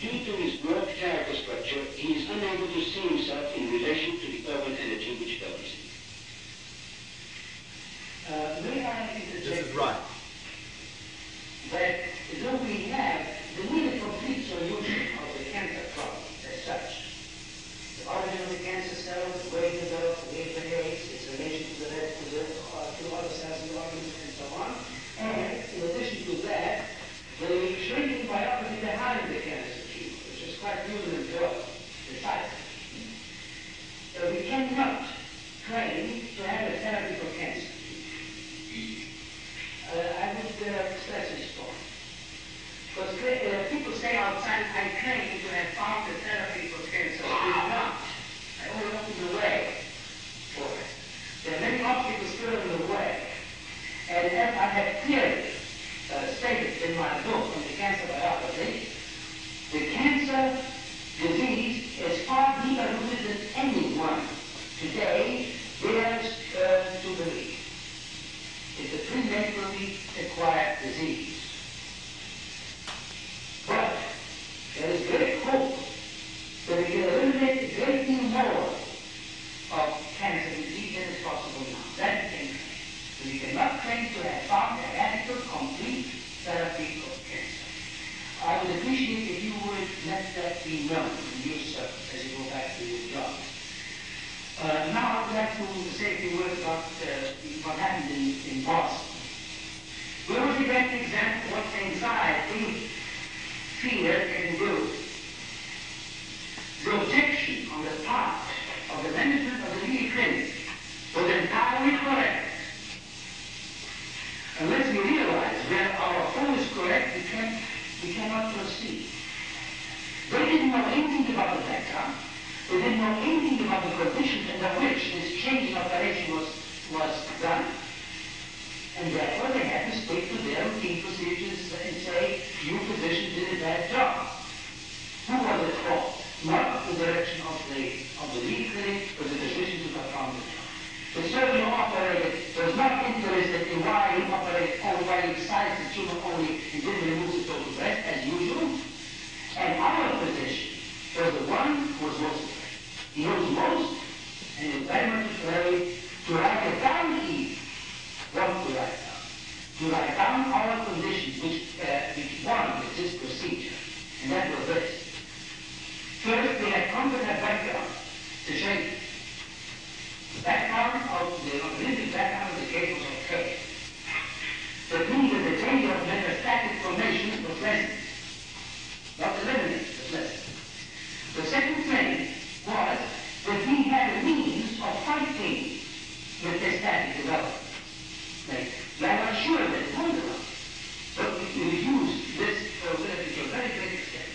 Due to his broad character structure, he is unable to see himself in relation to the urban energy which governs him. This is right. That though we have the nearly complete solution of the cancer problem as such, the origin of the cancer cells, the way it develops, the way it behaves, its relation to the rest of the to other cells in the organism, and so on. And in addition to that, the shrinking biopathy behind the cancer tumor, which is quite new and important, precisely. We cannot claim to have a therapy for cancer. I would stress this point. Because people say outside, I claim to have found a therapy for cancer. I did not. I only opened the way for it. There are many obstacles still in the way. And as I have clearly stated in my book on the cancer biology, the cancer disease is far deeper rooted than anyone today dares to believe. It's a prenaturally acquired disease. But there is great hope that we can eliminate a great deal more of cancer disease than is possible now. That we can claim. But we cannot claim to have found a radical, complete therapy of cancer. I would appreciate if you would let that be known in your service as you go back to your job. Now I would like to say a few words about what happened in Boston. Where was the great example of what anxiety, fear can do? The objection on the part of the management of the Lee Clinic was entirely correct. Unless we realize where our hope is correct, we cannot proceed. They didn't know anything about the background. They didn't know anything about the conditions under which this change in operation was done. And therefore they had to stick to their routine procedures and say, you physicians did a bad job. Who was at fault? Not the direction of the lead clinic, but the physicians who performed the job. The surgeon operated was not interested in why he operated only, why he excised the tumor only and didn't remove the total breast as usual. And our physician was the one who was most afraid. He knows most and is very much afraid to write it down even. What to write down? To write down our conditions which warrant this procedure. And that was this. First, we had come to that background to show you. The background of the organistic background of the case was okay. That means that the danger of metastatic formation was lessened. Not eliminated, but lessened. The second thing was that we had a means of fighting metastatic development. We are not sure that it was enough, but we used this ability to a very great extent.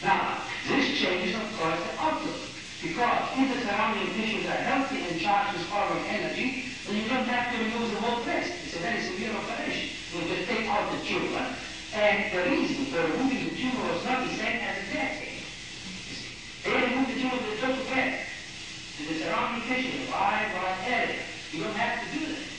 Now, this changes, of course, the outlook, because if the surrounding tissues are healthy and charged with organ energy, then you don't have to remove the whole breast. It's a very severe operation. You just take out the tumor, and the reason for removing the tumor was not the same as the death case. They remove the tumor to the total breast, to the surrounding tissue, the wide area. You don't have to do that.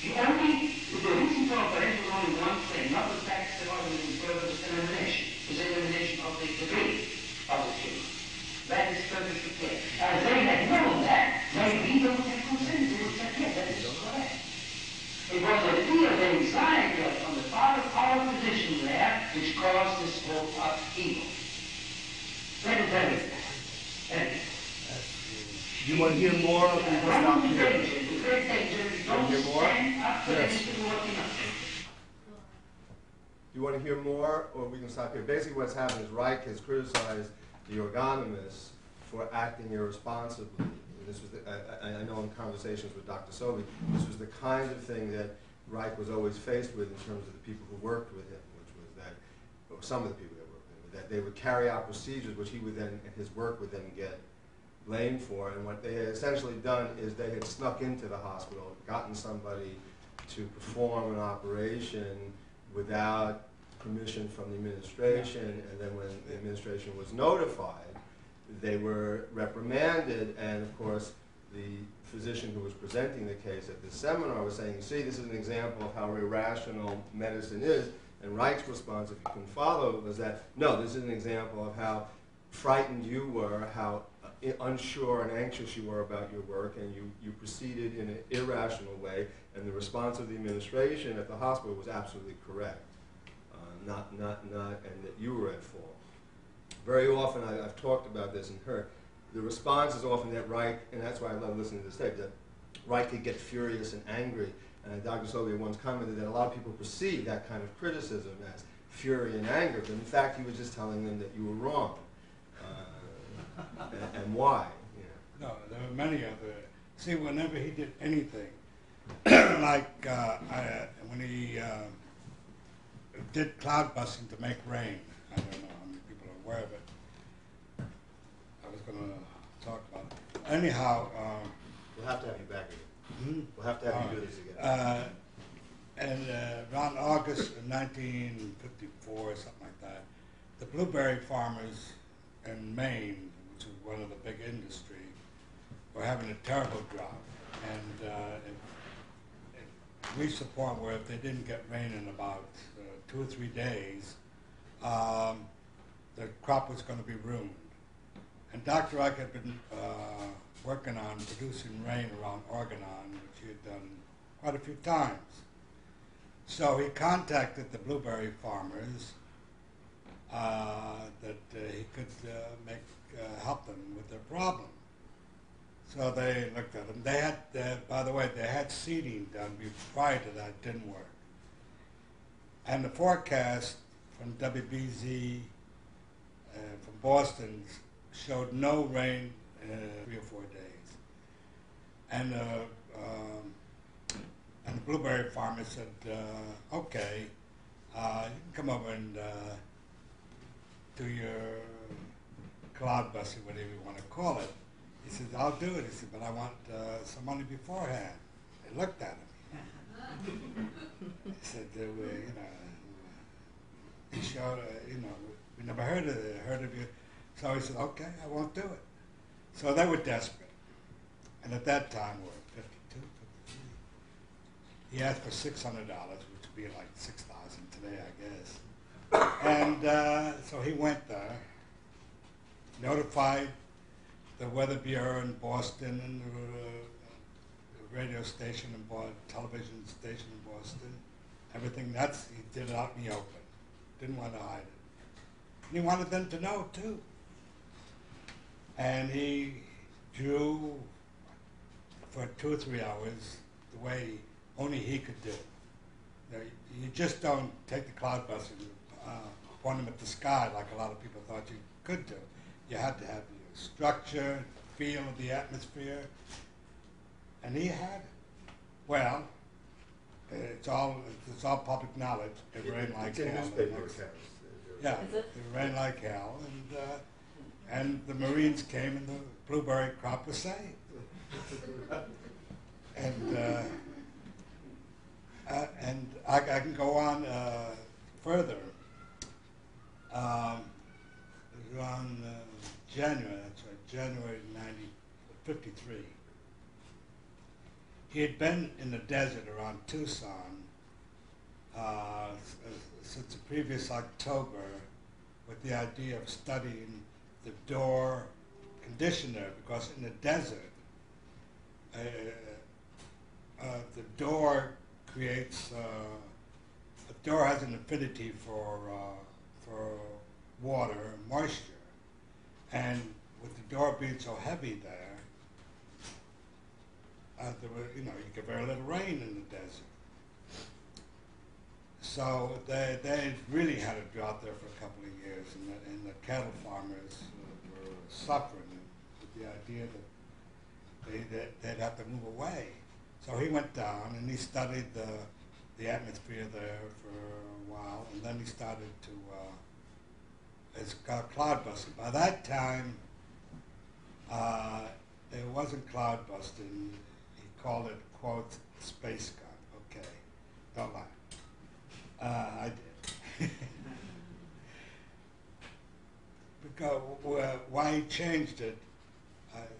The reason for operation was only one thing, not the fact that the organism is further elimination. It's elimination of the debris of the tumor. That is perfectly clear. As they had known that, maybe they would have consented. They would have said, yes, that is correct. It was a fear of anxiety on the part of our physician there which caused this whole upheaval. That is very important. Do you want to hear more, or we can stop here? The great danger is don't stand up for anything working up. You want to hear more, or we can stop here? Basically what's happened is Reich has criticized the Orgonomists for acting irresponsibly. And this was I know in conversations with Dr. Sobey, this was the kind of thing that Reich was always faced with in terms of the people who worked with him, which was that, or some of the people that worked with him, that they would carry out procedures which he would then, his work would then get blamed for. And what they had essentially done is they had snuck into the hospital, gotten somebody to perform an operation without permission from the administration, and then when the administration was notified, they were reprimanded, and of course the physician who was presenting the case at this seminar was saying, see, this is an example of how irrational medicine is, And Reich's response, if you can follow, was that, no, this is an example of how frightened you were, how unsure and anxious you were about your work, and you proceeded in an irrational way, and the response of the administration at the hospital was absolutely correct, and that you were at fault. Very often, I've talked about this and heard, the response is often that Reich, and that's why I love listening to this tape, that Reich could get furious and angry. Dr. Sobey once commented that a lot of people perceive that kind of criticism as fury and anger, but in fact he was just telling them that you were wrong, and why. No, there were many other. See, whenever he did anything, like when he did cloud busting to make rain, I don't know how many people are aware of it. I was going to talk about it. Anyhow, We'll have to have you back again. hmm? We'll have to have you do this again. And around August of 1954, or something like that, the blueberry farmers in Maine, which is one of the big industry, were having a terrible drought. And it reached the point where if they didn't get rain in about 2 or 3 days, the crop was going to be ruined. And Dr. Reich had been working on producing rain around Orgonomy, which he had done quite a few times. So he contacted the blueberry farmers that he could help them with their problem. So they looked at him. They had, by the way, they had seeding done prior to that. It didn't work. And the forecast from WBZ from Boston showed no rain in 3 or 4 days. And the blueberry farmer said, okay, you can come over and do your cloud busting, whatever you want to call it. He said, I'll do it. He said, but I want some money beforehand. They looked at him. He said, he showed, we never heard of you. So he said, okay, I won't do it. So they were desperate. And at that time, we were 52, 53. He asked for $600, which would be like $6,000 today, I guess. And so he went there, notified the Weather Bureau in Boston and the radio station and television station in Boston. Everything, he did it out in the open. Didn't want to hide it. And he wanted them to know, too. And he drew for 2 or 3 hours the way only he could do. You just don't take the cloud bus and point them at the sky like a lot of people thought you could do. You had to have your structure, feel of the atmosphere, and he had it. Well, it's all public knowledge. It rained like hell. Yeah, it rained like hell, and the Marines came, and the blueberry crop was saved. And I can go on further. Around January, that's right, January 1953. He had been in the desert around Tucson since the previous October with the idea of studying the door condition there, because in the desert, the door creates, the door has an affinity for water and moisture. And with the door being so heavy there you get very little rain in the desert. So they really had a drought there for a couple of years, and the cattle farmers were suffering with the idea that they'd have to move away. So he went down and he studied the atmosphere there for a while, and then he started to it's called cloud busting. By that time, it wasn't cloud busting. He called it, quote, space gun. Okay, don't lie. I did. Because why he changed it,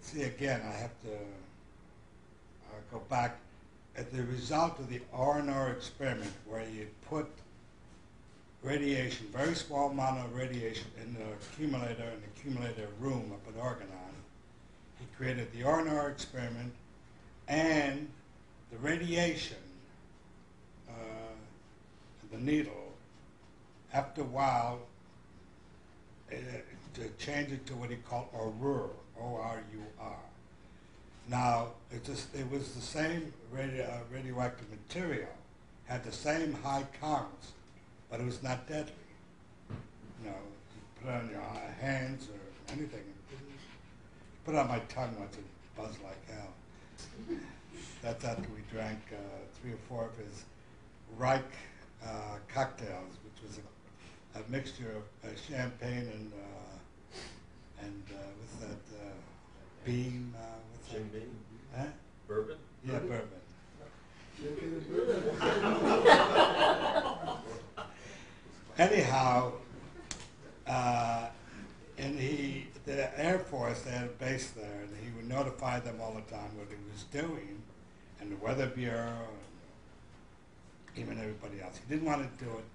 see again, I have to go back. At the result of the R&R experiment, where you put radiation, very small amount of radiation in the accumulator room up at Orgonomy. He created the Orgonomy experiment, and the radiation, the needle, after a while, to change it to what he called Orur, O-R-U-R. Now, it was the same radioactive material, had the same high counts, but it was not deadly. You know, you put it on your hands or anything. You put it on my tongue once, it buzzed like hell. That's after we drank 3 or 4 of his Reich cocktails, which was a mixture of champagne and what's that, bean? What's Jim that? Beam? Huh? Bourbon? Yeah, bourbon. Anyhow, and the Air Force, they had a base there, and he would notify them all the time what he was doing, and the Weather Bureau, and even everybody else. He didn't want to do it,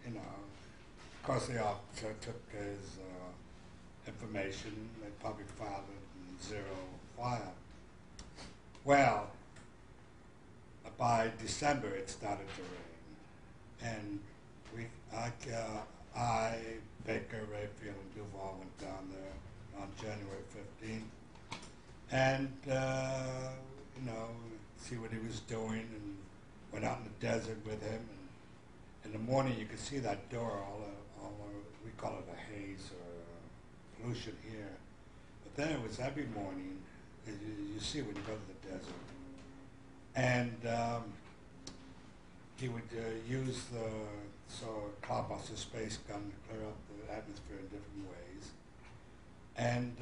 you know. Of course, they all took his information. They probably filed it in 0 file. Well, by December, it started to rain, and I, Baker, Rayfield, and Duval went down there on January 15th, and you know, see what he was doing, and went out in the desert with him. And in the morning, you could see that door, we call it a haze or pollution here, but then it was every morning. You see when you go to the desert. And he would use the cloudbuster space gun to clear up the atmosphere in different ways. And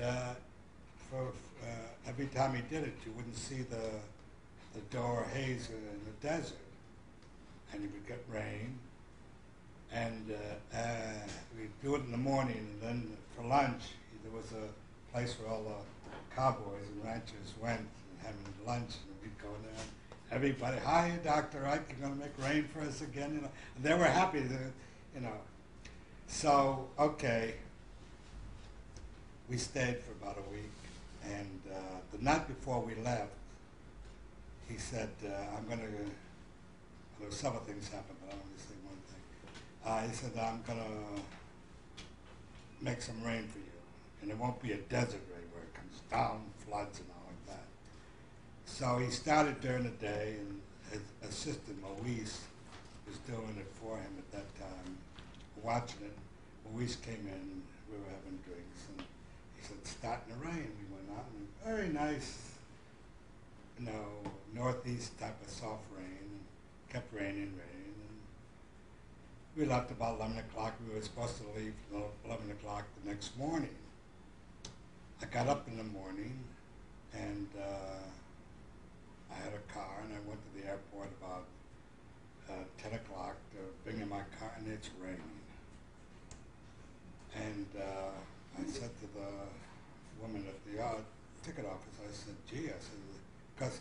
every time he did it, you wouldn't see the door haze in the desert. And he would get rain. And we'd do it in the morning, and then for lunch, there was a place where all the cowboys and ranchers went and having lunch, and we'd go there. Everybody, hi, Dr. Ike, you're going to make rain for us again, you know. And they were happy, you know. So, okay, we stayed for about a week, and the night before we left, he said, I'm going to, there were several things happened, but I want to say one thing. He said, I'm going to make some rain for you, and it won't be a desert rain where it comes down, floods and all like that. So he started during the day, and his assistant, Moise, was doing it for him at that time, watching it. Moise came in, we were having drinks, and he said, it's starting to rain. We went out, and very nice, you know, northeast type of soft rain, and kept raining. And we left about 11 o'clock. We were supposed to leave at 11 o'clock the next morning. I got up in the morning, and I had a car, and I went to the airport about 10 o'clock to bring in my car, and it's raining. And I said to the woman at the ticket office, I said, gee, I said, because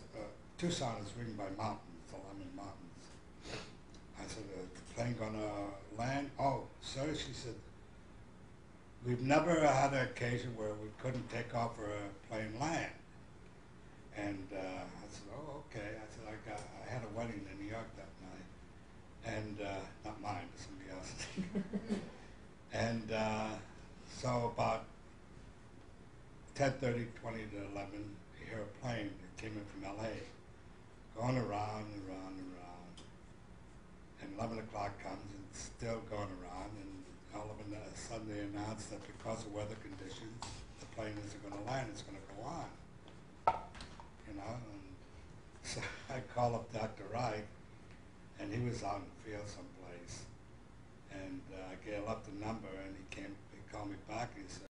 Tucson is ringed by mountains, the Lemon Mountains. I said, is the plane going to land? Oh, sir, she said, we've never had an occasion where we couldn't take off or a plane land. And I said, oh, okay. I said, I had a wedding in New York that night, and not mine, but somebody else's. And so about 10:30, 20 to 11, you hear a plane that came in from LA, going around and around and around. And 11 o'clock comes, and it's still going around, and all of a sudden they announced that because of weather conditions, the plane isn't going to land, it's going to go on. You know, and so I called up Dr. Wright, and he was out in the field someplace. And I left a number, and he called me back, and he said,